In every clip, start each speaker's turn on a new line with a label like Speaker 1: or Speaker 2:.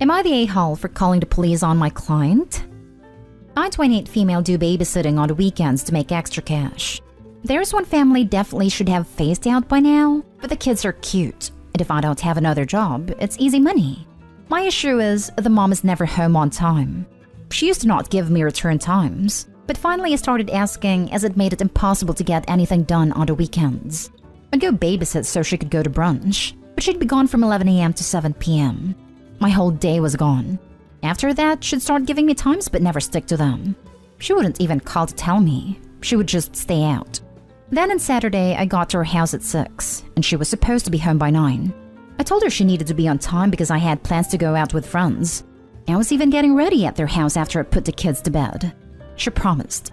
Speaker 1: Am I the a-hole for calling the police on my client? I, 28 female, do babysitting on the weekends to make extra cash. There's one family definitely should have phased out by now, but the kids are cute, and if I don't have another job, it's easy money. My issue is the mom is never home on time. She used to not give me return times, but finally I started asking as it made it impossible to get anything done on the weekends. I'd go babysit so she could go to brunch, but she'd be gone from 11 a.m. to 7 p.m. My whole day was gone. After that, she'd start giving me times but never stick to them. She wouldn't even call to tell me. She would just stay out. Then on Saturday, I got to her house at 6, and she was supposed to be home by 9. I told her she needed to be on time because I had plans to go out with friends. I was even getting ready at their house after I put the kids to bed. She promised.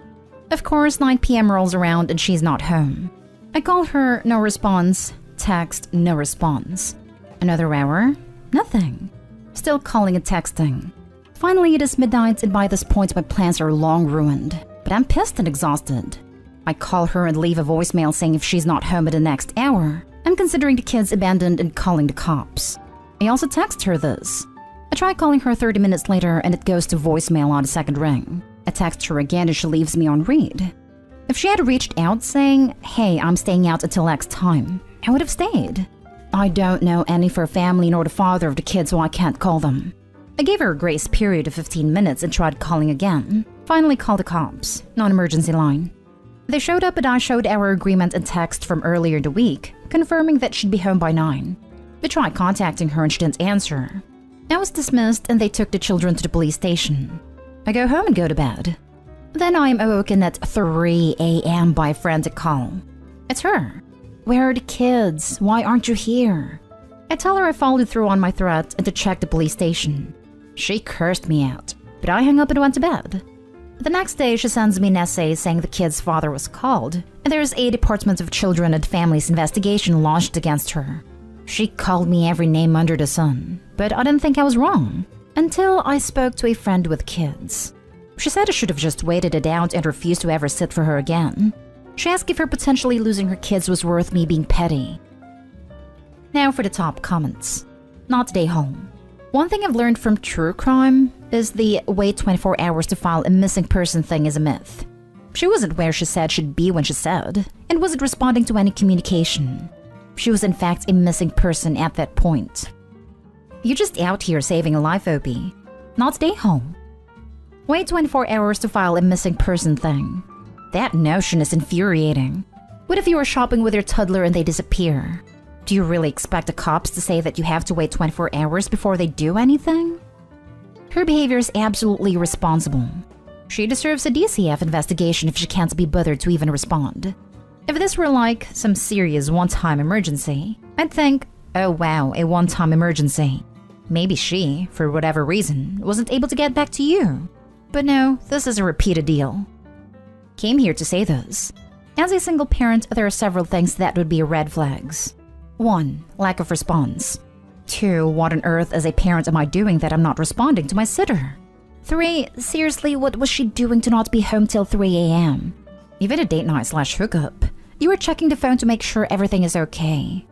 Speaker 1: Of course, 9 p.m. rolls around and she's not home. I call her, no response. Text, no response. Another hour, nothing. Still calling and texting. Finally, it is midnight, and by this point my plans are long ruined. But I'm pissed and exhausted. I call her and leave a voicemail saying if she's not home in the next hour, I'm considering the kids abandoned and calling the cops. I also text her this. I try calling her 30 minutes later and it goes to voicemail on the second ring. I text her again and she leaves me on read. If she had reached out saying, hey, I'm staying out until X time, I would have stayed. I don't know any of her family nor the father of the kids, so I can't call them. I gave her a grace period of 15 minutes and tried calling again. Finally called the cops, non-emergency line. They showed up and I showed our agreement and text from earlier in the week, confirming that she'd be home by 9. They tried contacting her and she didn't answer. I was dismissed and they took the children to the police station. I go home and go to bed. Then I am awoken at 3 a.m. by a frantic call. It's her. Where are the kids? Why aren't you here? I tell her I followed through on my threat and to check the police station. She cursed me out, but I hung up and went to bed. The next day, she sends me an essay saying the kid's father was called, and there's a Department of Children and Families investigation launched against her. She called me every name under the sun, but I didn't think I was wrong, until I spoke to a friend with kids. She said I should have just waited it out and refused to ever sit for her again. She asked if her potentially losing her kids was worth me being petty. Now for the top comments. Not today home. One thing I've learned from true crime is the wait 24 hours to file a missing person thing is a myth. She wasn't where she said she'd be when she said, and wasn't responding to any communication. She was in fact a missing person at that point. You're just out here saving a life, Opie. Not today home. Wait 24 hours to file a missing person thing. That notion is infuriating. What if you are shopping with your toddler and they disappear? Do you really expect the cops to say that you have to wait 24 hours before they do anything? Her behavior is absolutely irresponsible. She deserves a DCF investigation if she can't be bothered to even respond. If this were like some serious one-time emergency, I'd think, oh wow, a one-time emergency. Maybe she, for whatever reason, wasn't able to get back to you. But no, this is a repeated deal. Came here to say this. As a single parent, there are several things that would be red flags. 1. Lack of response. 2. What on earth as a parent am I doing that I'm not responding to my sitter? 3. Seriously, what was she doing to not be home till 3 a.m.? Even a date night / hookup. You were checking the phone to make sure everything is okay.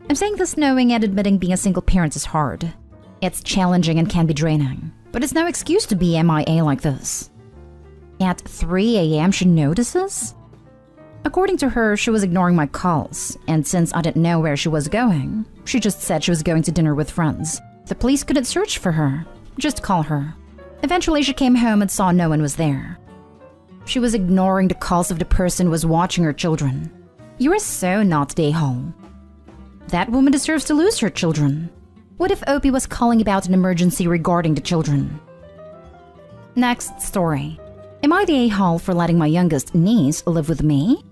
Speaker 1: I'm saying this knowing and admitting being a single parent is hard. It's challenging and can be draining, but it's no excuse to be MIA like this. At 3 a.m. she notices? According to her, she was ignoring my calls, and since I didn't know where she was going, she just said she was going to dinner with friends. The police couldn't search for her, just call her. Eventually she came home and saw no one was there. She was ignoring the calls of the person who was watching her children. You are so not day home. That woman deserves to lose her children. What if Opie was calling about an emergency regarding the children? Next story. Am I the a-hole for letting my youngest niece live with me?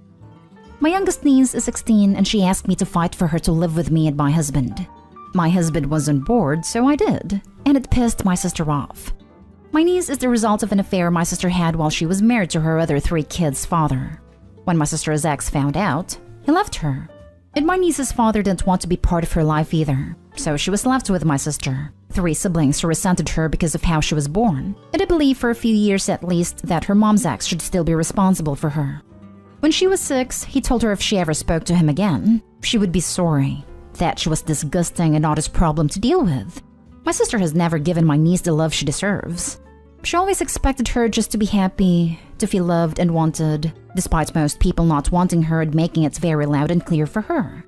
Speaker 1: My youngest niece is 16 and she asked me to fight for her to live with me and my husband. My husband was on board, so I did, and it pissed my sister off. My niece is the result of an affair my sister had while she was married to her other 3 kids' father. When my sister's ex found out, he left her. And my niece's father didn't want to be part of her life either, so she was left with my sister. 3 siblings who resented her because of how she was born, and I believe for a few years at least that her mom's ex should still be responsible for her. When she was 6, he told her if she ever spoke to him again, she would be sorry, that she was disgusting and not his problem to deal with. My sister has never given my niece the love she deserves. She always expected her just to be happy, to feel loved and wanted, despite most people not wanting her and making it very loud and clear for her.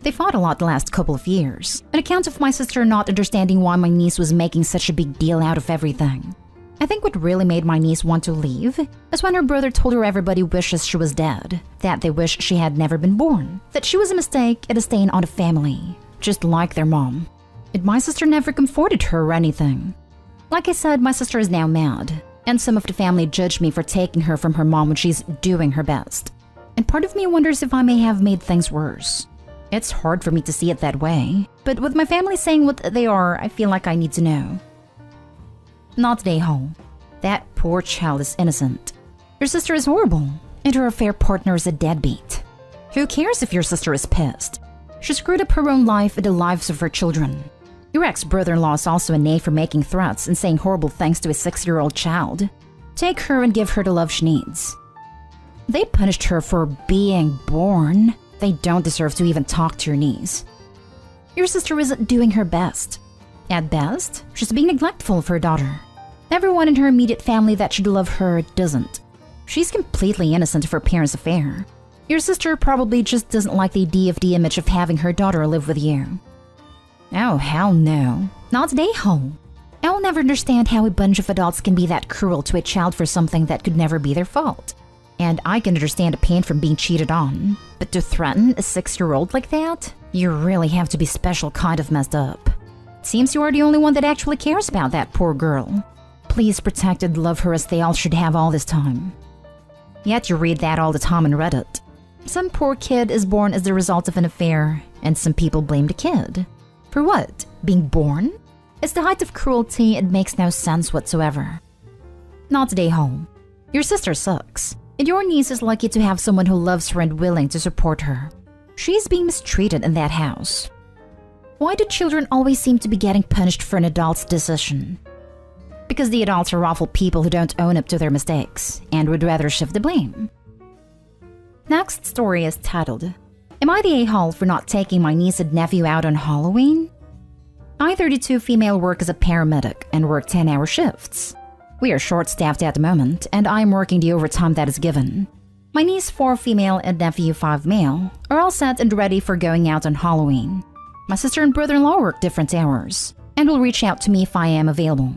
Speaker 1: They fought a lot the last couple of years, an account of my sister not understanding why my niece was making such a big deal out of everything. I think what really made my niece want to leave is when her brother told her everybody wishes she was dead, that they wish she had never been born, that she was a mistake and a stain on the family, just like their mom. And my sister never comforted her or anything. Like I said, my sister is now mad, and some of the family judge me for taking her from her mom when she's doing her best. And part of me wonders if I may have made things worse. It's hard for me to see it that way, but with my family saying what they are, I feel like I need to know. Not today, Hall. That poor child is innocent. Your sister is horrible, and her affair partner is a deadbeat. Who cares if your sister is pissed? She screwed up her own life and the lives of her children. Your ex-brother-in-law is also an A for making threats and saying horrible things to a 6-year-old child. Take her and give her the love she needs. They punished her for being born. They don't deserve to even talk to your niece. Your sister isn't doing her best. At best, she's being neglectful of her daughter. Everyone in her immediate family that should love her doesn't. She's completely innocent of her parents' affair. Your sister probably just doesn't like the idea of the image of having her daughter live with you. Oh, hell no. Not today, Hall. I will never understand how a bunch of adults can be that cruel to a child for something that could never be their fault. And I can understand the pain from being cheated on. But to threaten a 6-year-old like that? You really have to be special kind of messed up. Seems you are the only one that actually cares about that poor girl. Please protect and love her as they all should have all this time. Yet you read that all the time on Reddit. Some poor kid is born as the result of an affair, and some people blame the kid. For what? Being born? It's the height of cruelty and makes no sense whatsoever. Not today, Hall. Your sister sucks, and your niece is lucky to have someone who loves her and willing to support her. She's being mistreated in that house. Why do children always seem to be getting punished for an adult's decision? Because the adults are awful people who don't own up to their mistakes and would rather shift the blame. Next story is titled, Am I the a-hole for not taking my niece and nephew out on Halloween? I, 32 female, work as a paramedic and work 10-hour shifts. We are short-staffed at the moment, and I am working the overtime that is given. My niece, 4 female, and nephew, 5 male, are all set and ready for going out on Halloween. My sister and brother-in-law work different hours, and will reach out to me if I am available.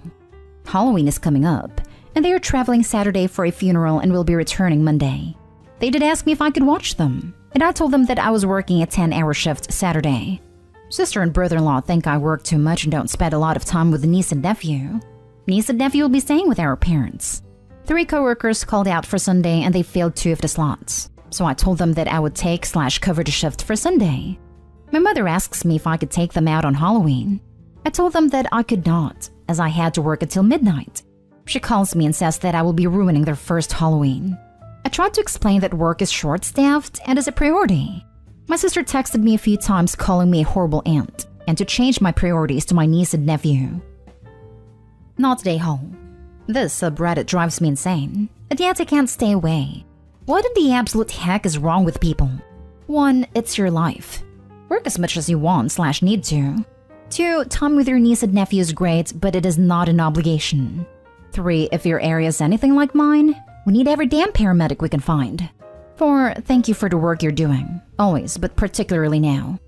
Speaker 1: Halloween is coming up, and they are traveling Saturday for a funeral and will be returning Monday. They did ask me if I could watch them, and I told them that I was working a 10-hour shift Saturday. Sister and brother-in-law think I work too much and don't spend a lot of time with the niece and nephew. Niece and nephew will be staying with our parents. 3 coworkers called out for Sunday and they filled 2 of the slots, so I told them that I would take/cover the shift for Sunday. My mother asks me if I could take them out on Halloween. I told them that I could not, as I had to work until midnight. She calls me and says that I will be ruining their first Halloween. I tried to explain that work is short-staffed and is a priority. My sister texted me a few times calling me a horrible aunt and to change my priorities to my niece and nephew. Not today, Hall. This subreddit drives me insane, and yet I can't stay away. What in the absolute heck is wrong with people? 1. It's your life. Work as much as you want/need to. 2. Time with your niece and nephew is great, but it is not an obligation. 3. If your area is anything like mine, we need every damn paramedic we can find. 4. Thank you for the work you're doing. Always, but particularly now.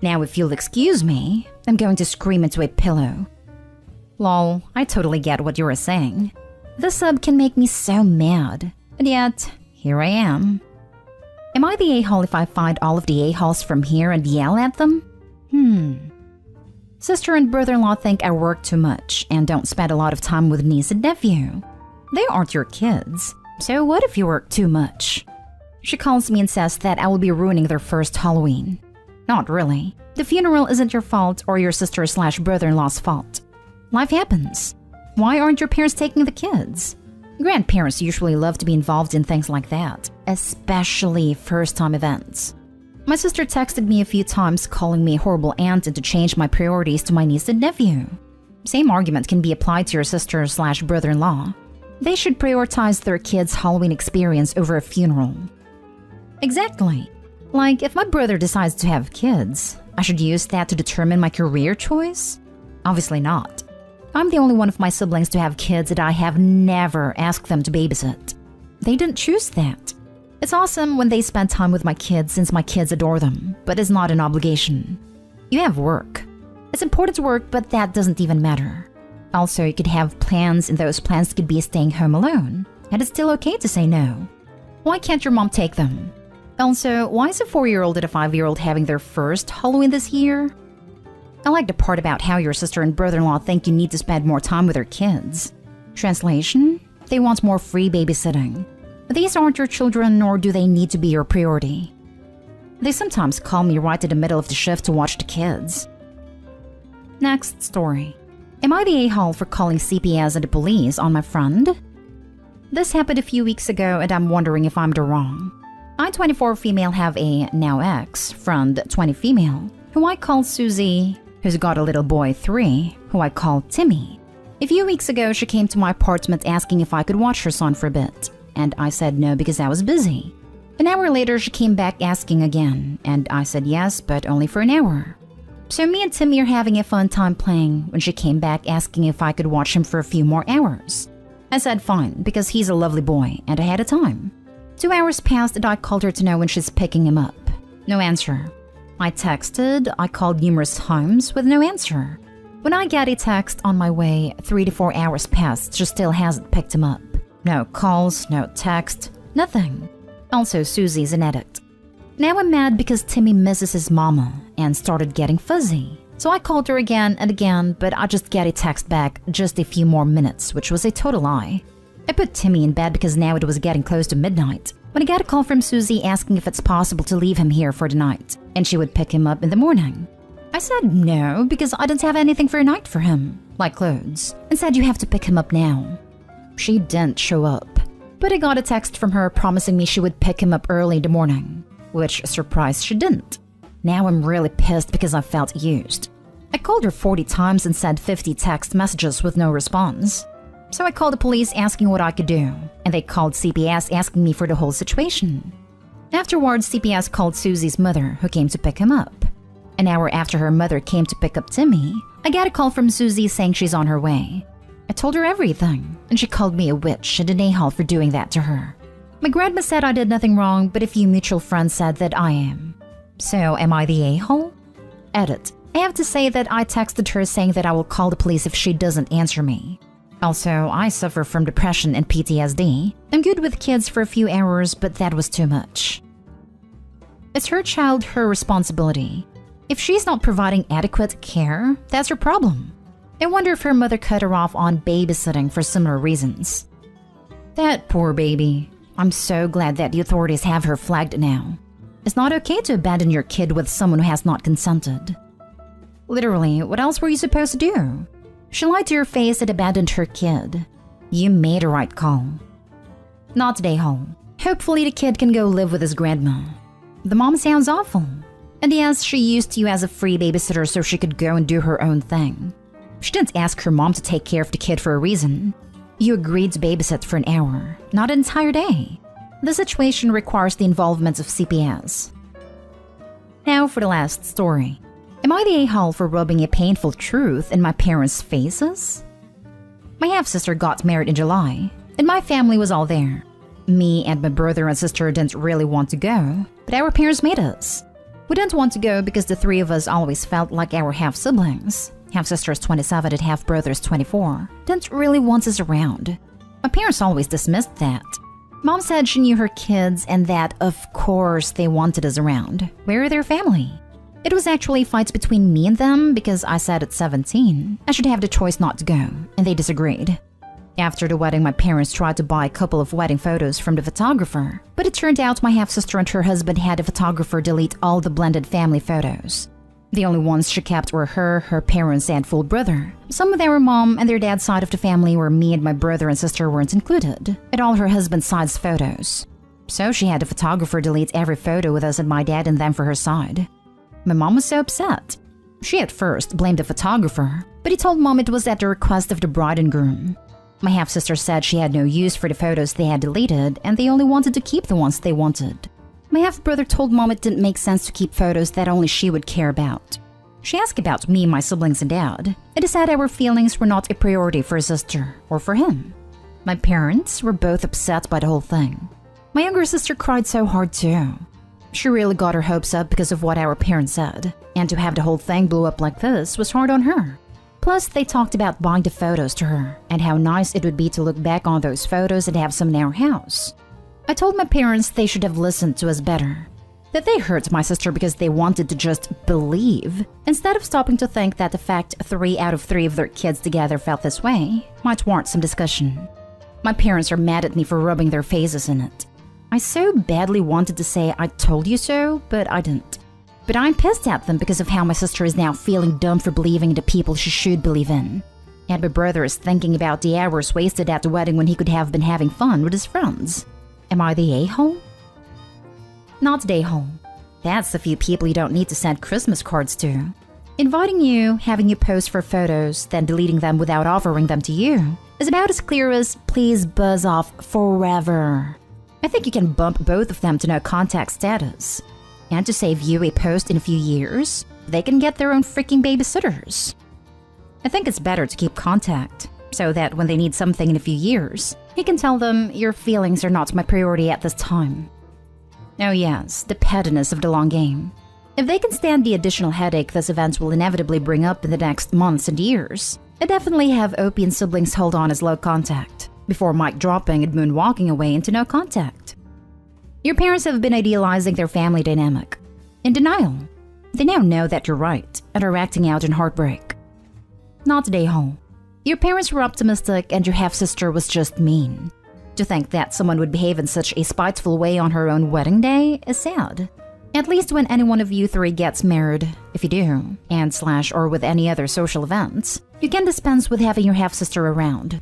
Speaker 1: Now, if you'll excuse me, I'm going to scream into a pillow. Lol, I totally get what you were saying. This sub can make me so mad. And yet, here I am. Am I the a-hole if I find all of the a-holes from here and yell at them? Sister and brother-in-law think I work too much and don't spend a lot of time with niece and nephew. They aren't your kids, so what if you work too much? She calls me and says that I will be ruining their first Halloween. Not really. The funeral isn't your fault or your sister/brother-in-law's fault. Life happens. Why aren't your parents taking the kids? Grandparents usually love to be involved in things like that, especially first-time events. My sister texted me a few times calling me a horrible aunt and to change my priorities to my niece and nephew. Same argument can be applied to your sister/brother-in-law. They should prioritize their kids' Halloween experience over a funeral. Exactly. Like, if my brother decides to have kids, I should use that to determine my career choice? Obviously not. I'm the only one of my siblings to have kids and I have never asked them to babysit. They didn't choose that. It's awesome when they spend time with my kids since my kids adore them, but it's not an obligation. You have work. It's important to work, but that doesn't even matter. Also, you could have plans and those plans could be staying home alone, and it's still okay to say no. Why can't your mom take them? Also, why is a 4-year-old and a 5-year-old having their first Halloween this year? I like the part about how your sister and brother-in-law think you need to spend more time with their kids. Translation? They want more free babysitting. These aren't your children, nor do they need to be your priority. They sometimes call me right in the middle of the shift to watch the kids. Next story. Am I the a-hole for calling CPS and the police on my friend? This happened a few weeks ago and I'm wondering if I'm the wrong. I, 24 female, have a now ex friend, 20 female, who I call Susie, who's got a little boy, 3, who I call Timmy. A few weeks ago, she came to my apartment asking if I could watch her son for a bit, and I said no because I was busy. An hour later, she came back asking again, and I said yes, but only for an hour. So me and Timmy are having a fun time playing when she came back asking if I could watch him for a few more hours. I said fine, because he's a lovely boy, and I had a time. 2 hours passed and I called her to know when she's picking him up. No answer. I texted, I called numerous times with no answer. When I get a text on my way, 3 to 4 hours passed, she still hasn't picked him up. No calls, no text, nothing. Also, Susie's an addict. Now I'm mad because Timmy misses his mama and started getting fuzzy. So I called her again and again, but I just get a text back just a few more minutes, which was a total lie. I put Timmy in bed because now it was getting close to midnight, when I got a call from Susie asking if it's possible to leave him here for the night, and she would pick him up in the morning. I said no, because I didn't have anything for a night for him, like clothes, and said you have to pick him up now. She didn't show up, but I got a text from her promising me she would pick him up early in the morning, which surprised she didn't. Now I'm really pissed because I felt used. I called her 40 times and sent 50 text messages with no response. So I called the police asking what I could do, and they called CPS asking me for the whole situation. Afterwards, CPS called Susie's mother, who came to pick him up. An hour after her mother came to pick up Timmy, I got a call from Susie saying she's on her way. I told her everything, and she called me a witch and an a-hole for doing that to her. My grandma said I did nothing wrong, but a few mutual friends said that I am. So am I the a-hole? Edit. I have to say that I texted her saying that I will call the police if she doesn't answer me. Also, I suffer from depression and PTSD. I'm good with kids for a few hours, but that was too much. It's her child, her responsibility. If she's not providing adequate care, that's her problem. I wonder if her mother cut her off on babysitting for similar reasons. That poor baby. I'm so glad that the authorities have her flagged now. It's not okay to abandon your kid with someone who has not consented. Literally, what else were you supposed to do? She lied to your face and abandoned her kid. You made a right call. Not today, home. Hopefully the kid can go live with his grandma. The mom sounds awful. And yes, she used you as a free babysitter so she could go and do her own thing. She didn't ask her mom to take care of the kid for a reason. You agreed to babysit for an hour, not an entire day. The situation requires the involvement of CPS. Now for the last story. Am I the a-hole for rubbing a painful truth in my parents' faces? My half-sister got married in July, and my family was all there. Me and my brother and sister didn't really want to go, but our parents made us. We didn't want to go because the 3 of us always felt like our half-siblings, half-sister is 27 and half-brother is 24, didn't really want us around. My parents always dismissed that. Mom said she knew her kids and that, of course, they wanted us around. We're their family. It was actually fights between me and them because I said at 17 I should have the choice not to go, and they disagreed. After the wedding, my parents tried to buy a couple of wedding photos from the photographer, but it turned out my half-sister and her husband had the photographer delete all the blended family photos. The only ones she kept were her parents, and full brother. Some with our mom and their dad's side of the family where me and my brother and sister weren't included, and all her husband's side's photos. So she had the photographer delete every photo with us and my dad and them for her side. My mom was so upset. She at first blamed the photographer, but he told mom it was at the request of the bride and groom. My half-sister said she had no use for the photos they had deleted and they only wanted to keep the ones they wanted. My half-brother told mom it didn't make sense to keep photos that only she would care about. She asked about me, my siblings, and dad. It is said our feelings were not a priority for his sister or for him. My parents were both upset by the whole thing. My younger sister cried so hard too. She really got her hopes up because of what our parents said, and to have the whole thing blow up like this was hard on her. Plus, they talked about buying the photos to her and how nice it would be to look back on those photos and have some in our house. I told my parents they should have listened to us better. That they hurt my sister because they wanted to just believe, instead of stopping to think that the fact 3 out of 3 of their kids together felt this way might warrant some discussion. My parents are mad at me for rubbing their faces in it. I so badly wanted to say I told you so, but I didn't. But I'm pissed at them because of how my sister is now feeling dumb for believing in the people she should believe in. And my brother is thinking about the hours wasted at the wedding when he could have been having fun with his friends. Am I the a-hole? Not the a-hole. That's the few people you don't need to send Christmas cards to. Inviting you, having you post for photos, then deleting them without offering them to you is about as clear as please buzz off forever. I think you can bump both of them to no contact status. And to save you a post in a few years, they can get their own freaking babysitters. I think it's better to keep contact, so that when they need something in a few years, you can tell them your feelings are not my priority at this time. Oh yes, the pettiness of the long game. If they can stand the additional headache this event will inevitably bring up in the next months and years, I definitely have Opie and siblings hold on as low contact, before mic dropping and Moon walking away into no contact. Your parents have been idealizing their family dynamic. In denial. They now know that you're right and are acting out in heartbreak. Not the a-hole. Your parents were optimistic and your half-sister was just mean. To think that someone would behave in such a spiteful way on her own wedding day is sad. At least when any one of you 3 gets married, if you do, or with any other social events, you can dispense with having your half-sister around.